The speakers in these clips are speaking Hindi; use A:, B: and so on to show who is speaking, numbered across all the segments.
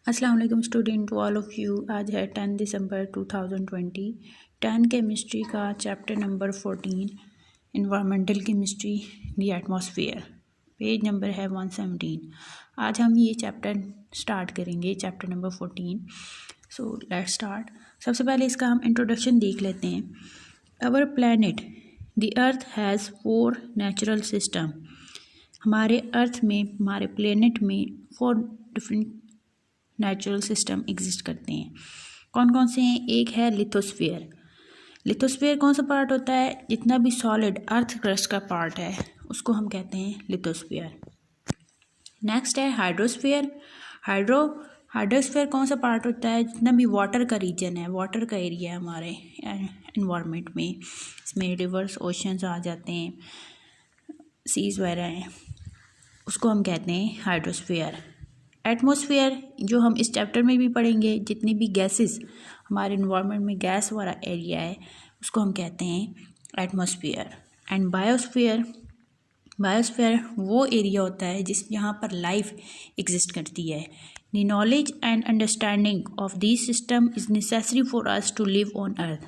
A: अस्सलाम वालेकुम student, to all of you. आज है 10 दिसंबर 2020। 10 केमिस्ट्री का chapter number 14 environmental chemistry the atmosphere, page number है 117। आज हम ये चैप्टर स्टार्ट करेंगे, chapter number 14। So let's start. सबसे पहले इसका हम इंट्रोडक्शन देख लेते हैं। Our planet the earth has 4 natural system. हमारे अर्थ में, हमारे प्लैनेट में 4 डिफरेंट नेचुरल सिस्टम एग्जिस्ट करते हैं। कौन कौन से हैं? एक है लिथोस्फीयर। लिथोस्फीयर कौन सा पार्ट होता है? जितना भी सॉलिड अर्थ क्रस्ट का पार्ट है उसको हम कहते हैं लिथोस्फीयर। नेक्स्ट है हाइड्रोस्फीयर। हाइड्रोस्फीयर कौन सा पार्ट होता है? जितना भी वाटर का रीजन है, वाटर का एरिया है हमारे एनवायरनमेंट में, इसमें रिवर्स, ओशंस आ जाते हैं, सीज वगैरह हैं, उसको हम कहते हैं हाइड्रोस्फीयर। एटमॉस्फेयर जो हम इस चैप्टर में भी पढ़ेंगे, जितनी भी गैसेस हमारे इन्वायरमेंट में गैस वाला एरिया है उसको हम कहते हैं एटमॉस्फेयर। एंड बायोस्फीयर वो एरिया होता है जहाँ पर लाइफ एग्जिस्ट करती है। The knowledge and understanding of this system is necessary for us to live on earth.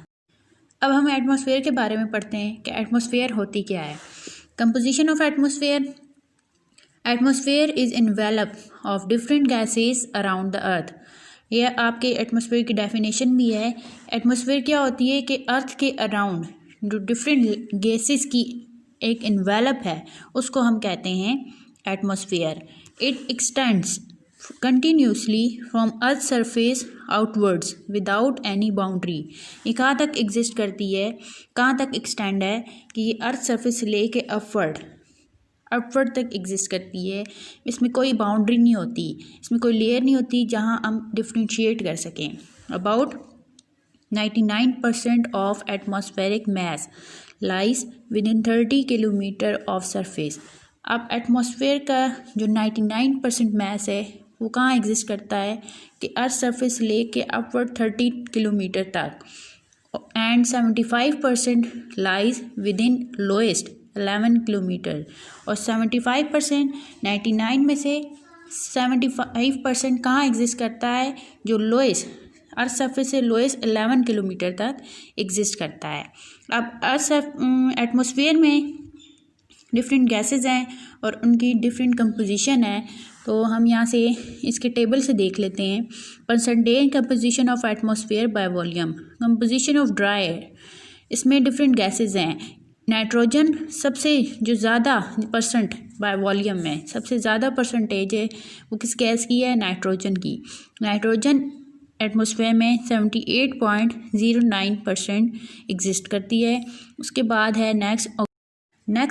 A: अब हम एटमॉस्फेयर के बारे में पढ़ते हैं कि एटमॉस्फेयर होती क्या है। Composition of atmosphere. Atmosphere is envelope of different gases around the earth. यह आपके एटमॉस्फेयर की डेफिनेशन भी है। एटमॉस्फेयर क्या होती है कि अर्थ के अराउंड जो डिफरेंट गैसेस की एक इन्वेलप है उसको हम कहते हैं atmosphere. It extends continuously from earth surface outwards without any boundary. ये कहाँ तक एग्जिस्ट करती है, कहाँ तक एक्सटेंड है कि ये अर्थ सरफेस से लेके अपवर्ड तक एग्जिस्ट करती है। इसमें कोई बाउंड्री नहीं होती, इसमें कोई लेयर नहीं होती जहां हम डिफ्रेंशिएट कर सकें। About 99% of atmospheric mass lies within 30 kilometre of surface. अब एटमॉस्फेयर का जो 99% मैस है वो कहाँ एग्जिस्ट करता है कि अर्थ सरफेस से लेके अपवर्ड 30 किलोमीटर तक। And 75% lies with in lowest 11 kilometre. और 75% 99 में से 75% कहाँ एग्जिस्ट करता है? जो लोएस्ट अर्थ सरफेस से लोएस्ट 11 किलोमीटर तक एग्जिस्ट करता है। अब एटमॉस्फेयर में डिफरेंट गैसेस हैं और उनकी डिफरेंट कंपोजिशन है। तो हम यहाँ से इसके टेबल से देख लेते हैं। Percentage composition of atmosphere by volume. Composition of dry air, इसमें डिफरेंट गैसेस हैं। नाइट्रोजन सबसे जो ज़्यादा परसेंट बाय वॉल्यूम में सबसे ज़्यादा परसेंटेज है वो किस गैस की है? नाइट्रोजन की। नाइट्रोजन एटमॉस्फेयर में 78.09% एग्जिस्ट करती है। उसके बाद है नेक्स्ट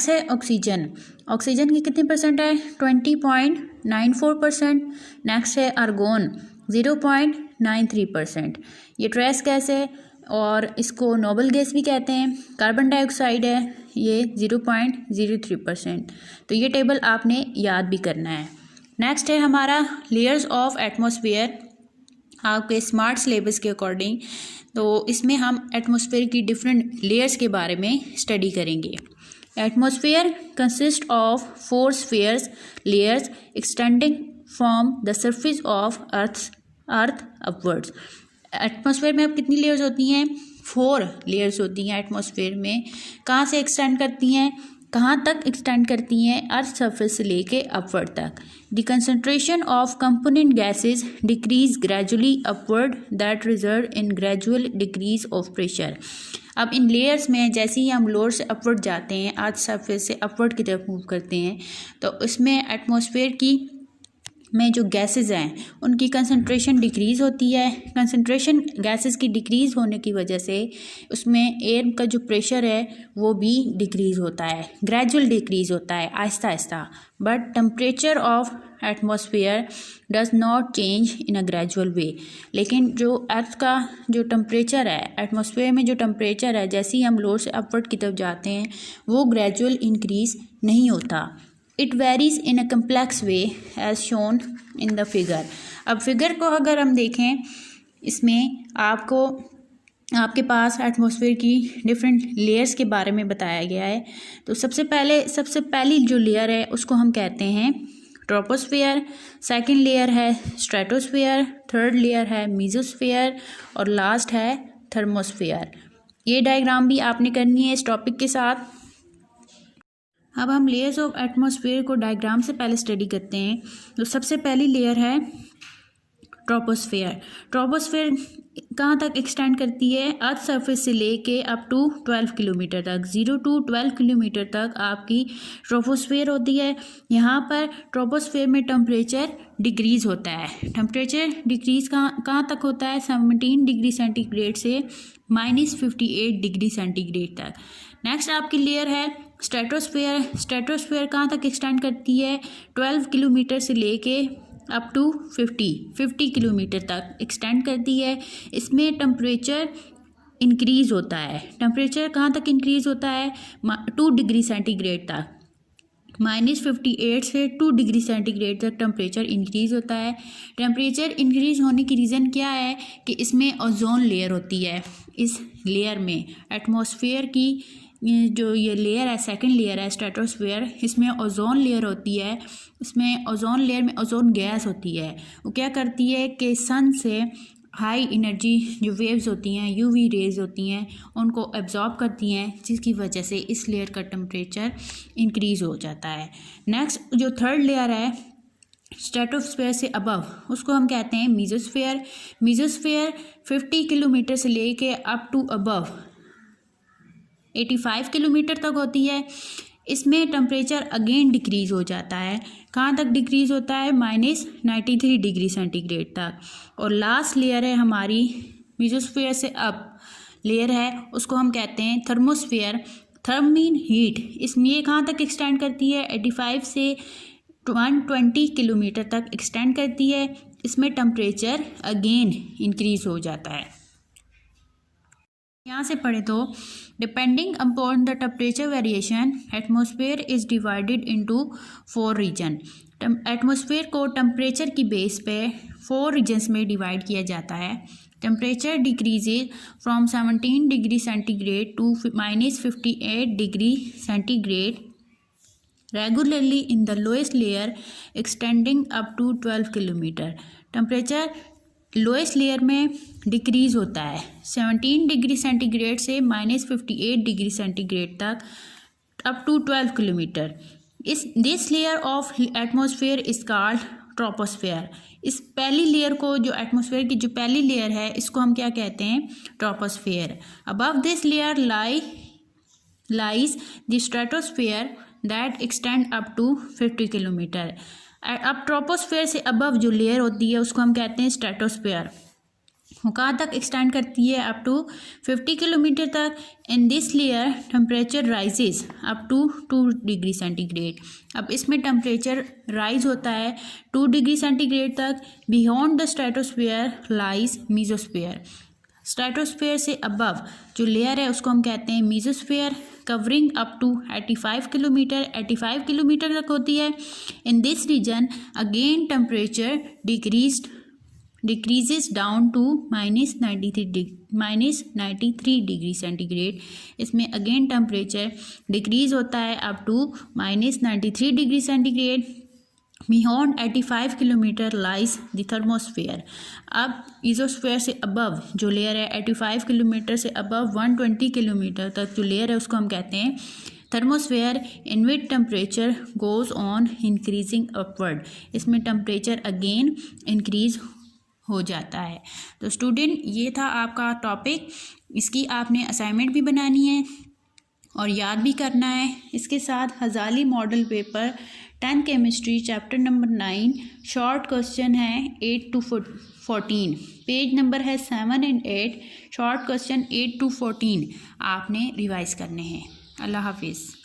A: है ऑक्सीजन। ऑक्सीजन की कितनी परसेंट है? 20.94%। नेक्स्ट है आर्गोन 0.93%। ये ट्रेस गैस है और इसको नोबल गैस भी कहते हैं। कार्बन डाइऑक्साइड है, ये 0.03%। तो ये टेबल आपने याद भी करना है। नेक्स्ट है हमारा लेयर्स ऑफ एटमॉस्फेयर, आपके स्मार्ट सिलेबस के अकॉर्डिंग। तो इसमें हम एटमॉस्फेयर की डिफरेंट लेयर्स के बारे में स्टडी करेंगे। Atmosphere consist of 4 spheres layers extending from the surface of earth upwards. Atmosphere में अब कितनी लेयर्स होती हैं? 4 लेयर्स होती हैं एटमॉस्फेयर में। कहाँ से एक्सटेंड करती हैं, कहाँ तक एक्सटेंड करती हैं? अर्थ सरफेस से लेके अपवर्ड तक। The concentration of component gases decrease gradually upward that result in gradual decrease of pressure. अब इन लेयर्स में जैसे ही हम लोअर से अपवर्ड जाते हैं, अर्थ सरफेस से अपवर्ड की तरफ मूव करते हैं, तो उसमें एटमॉस्फेयर की में जो गैसेस हैं उनकी कंसंट्रेशन डिक्रीज़ होती है। कंसंट्रेशन गैसेस की डिक्रीज़ होने की वजह से उसमें एयर का जो प्रेशर है वो भी डिक्रीज़ होता है, ग्रेजुअल डिक्रीज़ होता है, आहिस्ता आहिस्ता। But temperature of atmosphere does not change in a gradual way. लेकिन जो अर्थ का जो टेम्परेचर है, एटमॉस्फेयर में जो टेम्परेचर है, जैसे ही हम लोअर से अपवर्ड की तरफ जाते हैं वो ग्रेजुअल इंक्रीज़ नहीं होता। It varies in a complex way as shown in the figure. अब फिगर को अगर हम देखें, इसमें आपके पास एटमॉस्फेयर की डिफरेंट लेयर्स के बारे में बताया गया है। तो सबसे पहली जो लेयर है उसको हम कहते हैं ट्रोपोस्फेयर, सेकंड लेयर है स्ट्रेटोस्फेयर, थर्ड लेयर है मेसोस्फेयर और लास्ट है थर्मोस्फेयर। ये डायग्राम भी आपने करनी है इस टॉपिक के साथ। अब हम लेयर्स ऑफ एटमॉस्फेयर को डायग्राम से पहले स्टडी करते हैं। तो सबसे पहली लेयर है ट्रोपोस्फेयर। ट्रोपोस्फेयर कहाँ तक एक्सटेंड करती है? अर्थ सरफेस से लेके अप टू 12 किलोमीटर तक, 0 to 12 किलोमीटर तक आपकी ट्रोपोस्फेयर होती है। यहाँ पर ट्रोपोस्फेयर में टेम्परेचर डिक्रीज़ होता है। टेम्परेचर डिक्रीज़ कहाँ तक होता है? 17 डिग्री सेंटीग्रेड से -58 डिग्री सेंटीग्रेड तक। नेक्स्ट आपकी लेयर है स्ट्रेटोस्फेयर। स्ट्रेटोस्फेयर कहाँ तक एक्सटेंड करती है? 12 किलोमीटर से लेके अप टू 50 किलोमीटर तक एक्सटेंड करती है। इसमें टेम्परेचर इंक्रीज़ होता है। टेम्परेचर कहाँ तक इंक्रीज़ होता है? 2 डिग्री सेंटीग्रेड तक, -58 से 2 डिग्री सेंटीग्रेड तक टेम्परेचर इंक्रीज़ होता है। टेम्परेचर इंक्रीज़ होने की रीज़न क्या है? कि इसमें ओजोन लेयर होती है। इस लेयर में एटमॉस्फेयर की जो ये लेयर है, सेकंड लेयर है स्ट्रेटोस्फेयर, इसमें ओजोन लेयर होती है। इसमें ओजोन लेयर में ओजोन गैस होती है। वो क्या करती है कि सन से हाई एनर्जी जो वेव्स होती हैं, यूवी रेज होती हैं, उनको एब्जॉर्ब करती हैं, जिसकी वजह से इस लेयर का टेम्परेचर इंक्रीज़ हो जाता है। नेक्स्ट जो थर्ड लेयर है स्ट्रेटोस्फेयर से अबव, उसको हम कहते हैं मेसोस्फेयर। मेसोस्फेयर 50 किलोमीटर से लेके अप टू अबव 85 किलोमीटर तक होती है। इसमें टेम्परेचर अगेन डिक्रीज़ हो जाता है। कहाँ तक डिक्रीज़ होता है? -93 डिग्री सेंटीग्रेड तक। और लास्ट लेयर है हमारी मेसोस्फेयर से अप लेयर है, उसको हम कहते हैं थर्मोस्फेयर। Therm mean heat. इसमें ये कहाँ तक एक्सटेंड करती है? 85 से 120 किलोमीटर तक एक्सटेंड करती है। इसमें टेम्परेचर अगेन इंक्रीज़ हो जाता है। यहाँ से पढ़े तो depending upon the temperature variation atmosphere is divided into 4 region. Atmosphere को टेम्परेचर की बेस पे 4 रीजन्स में डिवाइड किया जाता है। Temperature decreases from 17 degree centigrade to -58 degree centigrade regularly in the lowest layer extending up to 12 kilometre. Temperature lowest layer में डिक्रीज़ होता है 17 डिग्री सेंटीग्रेड से -58 डिग्री सेंटीग्रेड तक up to 12 kilometre. This layer of atmosphere is called troposphere. इस पहली लेयर को, जो एटमॉस्फेयर की जो पहली लेयर है, इसको हम क्या कहते हैं? Troposphere. Above this layer lies the stratosphere that extend up to 50 kilometre. अब ट्रोपोस्फेयर से अबव जो लेयर होती है उसको हम कहते हैं स्ट्रेटोस्फेयर। वो कहाँ तक एक्सटेंड करती है? अप टू 50 किलोमीटर तक। In this layer temperature rises up to 2 degree centigrade. अब इसमें टेम्परेचर राइज होता है 2 डिग्री सेंटीग्रेड तक। Beyond the stratosphere lies mesosphere. Stratosphere से अबव जो लेयर है उसको हम कहते हैं mesosphere, covering up to 85 kilometre. 85 kilometre तक होती है। In this region again temperature decreases down to -93 degree centigrade. इसमें अगेन टेम्परेचर डिक्रीज होता है up to -93 degree centigrade. Beyond 85 kilometre lies the thermosphere. अब मेसोस्फेयर से अबव जो लेयर है 85 किलोमीटर से अबव 120 किलोमीटर तक जो लेयर है उसको हम कहते हैं thermosphere. In which temperature goes on increasing upward. इसमें टेम्परेचर अगेन इंक्रीज हो जाता है। तो स्टूडेंट, ये था आपका टॉपिक। इसकी आपने असाइनमेंट भी बनानी है और याद भी करना है। इसके साथ हज़ाली model paper 10 chemistry chapter number 9 short question है 8 to 14, पेज नंबर है 7 and 8, शॉर्ट क्वेश्चन 8 to 14 आपने रिवाइज करने हैं। अल्लाह हाफिज़।